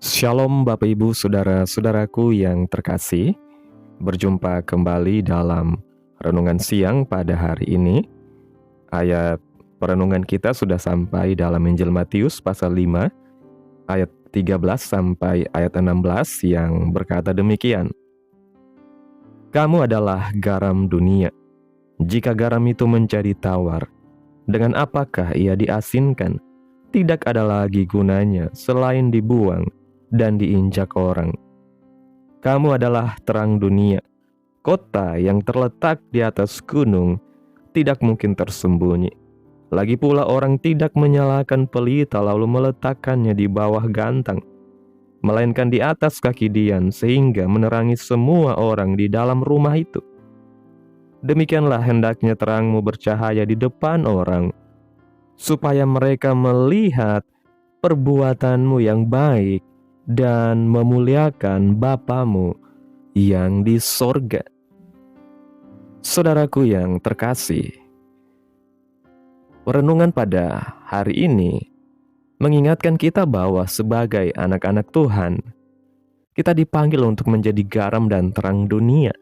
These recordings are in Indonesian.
Shalom Bapak Ibu Saudara-saudaraku yang terkasih. Berjumpa kembali dalam renungan siang pada hari ini. Ayat perenungan kita sudah sampai dalam Injil Matius pasal 5 ayat 13 sampai ayat 16 yang berkata demikian. Kamu adalah garam dunia. Jika garam itu menjadi tawar, dengan apakah ia diasinkan? Tidak ada lagi gunanya selain dibuang dan diinjak orang. Kamu adalah terang dunia. Kota yang terletak di atas gunung tidak mungkin tersembunyi. Lagi pula orang tidak menyalakan pelita lalu meletakkannya di bawah gantang, melainkan di atas kaki dian sehingga menerangi semua orang di dalam rumah itu. Demikianlah hendaknya terangmu bercahaya di depan orang, supaya mereka melihat perbuatanmu yang baik dan memuliakan Bapamu yang di sorga. Saudaraku yang terkasih, renungan pada hari ini mengingatkan kita bahwa sebagai anak-anak Tuhan, kita dipanggil untuk menjadi garam dan terang dunia.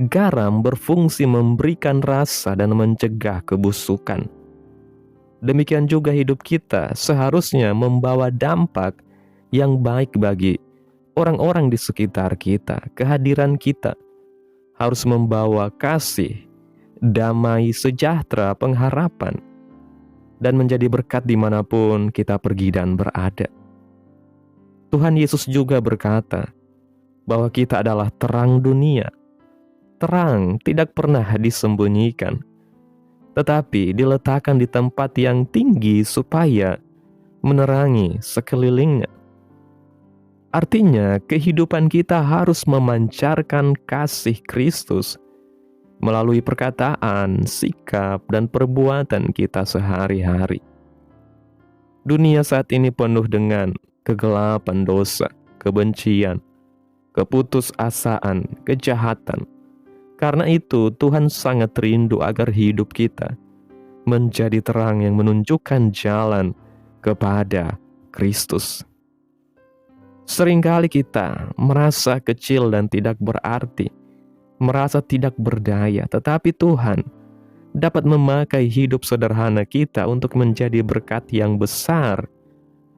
Garam berfungsi memberikan rasa dan mencegah kebusukan. Demikian juga hidup kita seharusnya membawa dampak yang baik bagi orang-orang di sekitar kita. Kehadiran kita harus membawa kasih, damai, sejahtera, pengharapan, dan menjadi berkat dimanapun kita pergi dan berada. Tuhan Yesus juga berkata bahwa kita adalah terang dunia. Terang tidak pernah disembunyikan, tetapi diletakkan di tempat yang tinggi supaya menerangi sekelilingnya. Artinya, kehidupan kita harus memancarkan kasih Kristus melalui perkataan, sikap, dan perbuatan kita sehari-hari. Dunia saat ini penuh dengan kegelapan dosa, kebencian, keputusasaan, kejahatan. Karena itu, Tuhan sangat rindu agar hidup kita menjadi terang yang menunjukkan jalan kepada Kristus. Seringkali kita merasa kecil dan tidak berarti, merasa tidak berdaya, tetapi Tuhan dapat memakai hidup sederhana kita untuk menjadi berkat yang besar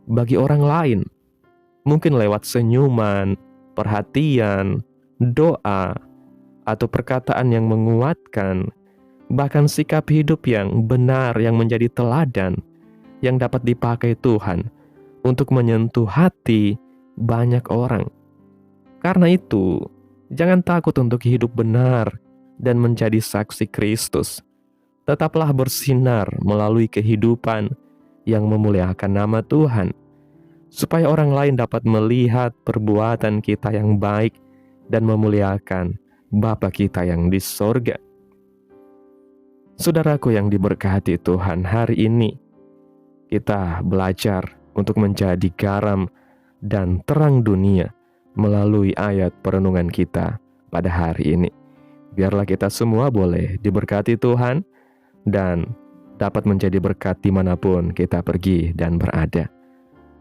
bagi orang lain. Mungkin lewat senyuman, perhatian, doa, atau perkataan yang menguatkan, bahkan sikap hidup yang benar yang menjadi teladan yang dapat dipakai Tuhan untuk menyentuh hati banyak orang. Karena itu, jangan takut untuk hidup benar dan menjadi saksi Kristus. Tetaplah bersinar melalui kehidupan yang memuliakan nama Tuhan, supaya orang lain dapat melihat perbuatan kita yang baik dan memuliakan Bapa kita yang di sorga. Saudaraku yang diberkati Tuhan, hari ini kita belajar untuk menjadi garam dan terang dunia melalui ayat perenungan kita pada hari ini. Biarlah kita semua boleh diberkati Tuhan dan dapat menjadi berkat dimanapun kita pergi dan berada.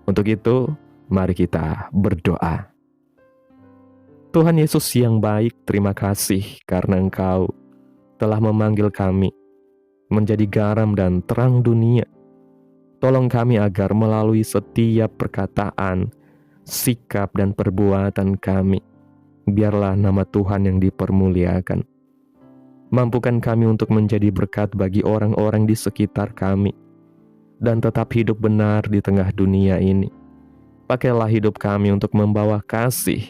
Untuk itu, mari kita berdoa. Tuhan Yesus yang baik, terima kasih karena Engkau telah memanggil kami menjadi garam dan terang dunia. Tolong kami agar melalui setiap perkataan, sikap, dan perbuatan kami, biarlah nama Tuhan yang dipermuliakan. Mampukan kami untuk menjadi berkat bagi orang-orang di sekitar kami, dan tetap hidup benar di tengah dunia ini. Pakailah hidup kami untuk membawa kasih,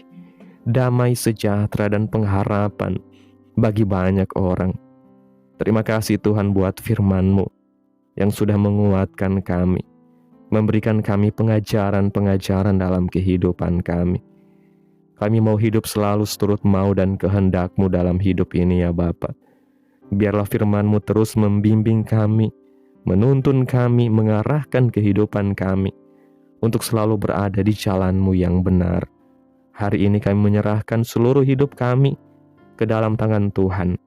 damai, sejahtera, dan pengharapan bagi banyak orang. Terima kasih Tuhan buat firman-Mu yang sudah menguatkan kami, memberikan kami pengajaran-pengajaran dalam kehidupan kami. Kami mau hidup selalu seturut mau dan kehendak-Mu dalam hidup ini ya Bapa. Biarlah firman-Mu terus membimbing kami, menuntun kami, mengarahkan kehidupan kami untuk selalu berada di jalan-Mu yang benar. Hari ini kami menyerahkan seluruh hidup kami ke dalam tangan Tuhan.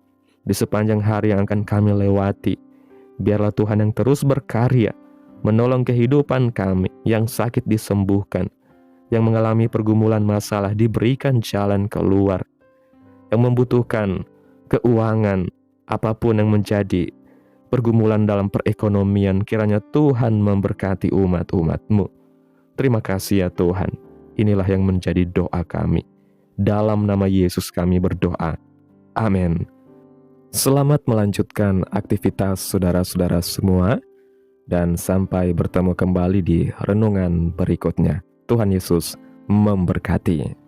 Di sepanjang hari yang akan kami lewati, biarlah Tuhan yang terus berkarya, menolong kehidupan kami, yang sakit disembuhkan, yang mengalami pergumulan masalah diberikan jalan keluar, yang membutuhkan keuangan, apapun yang menjadi pergumulan dalam perekonomian, kiranya Tuhan memberkati umat-umat-Mu. Terima kasih ya Tuhan. Inilah yang menjadi doa kami. Dalam nama Yesus kami berdoa. Amin. Selamat melanjutkan aktivitas saudara-saudara semua, dan sampai bertemu kembali di renungan berikutnya. Tuhan Yesus memberkati.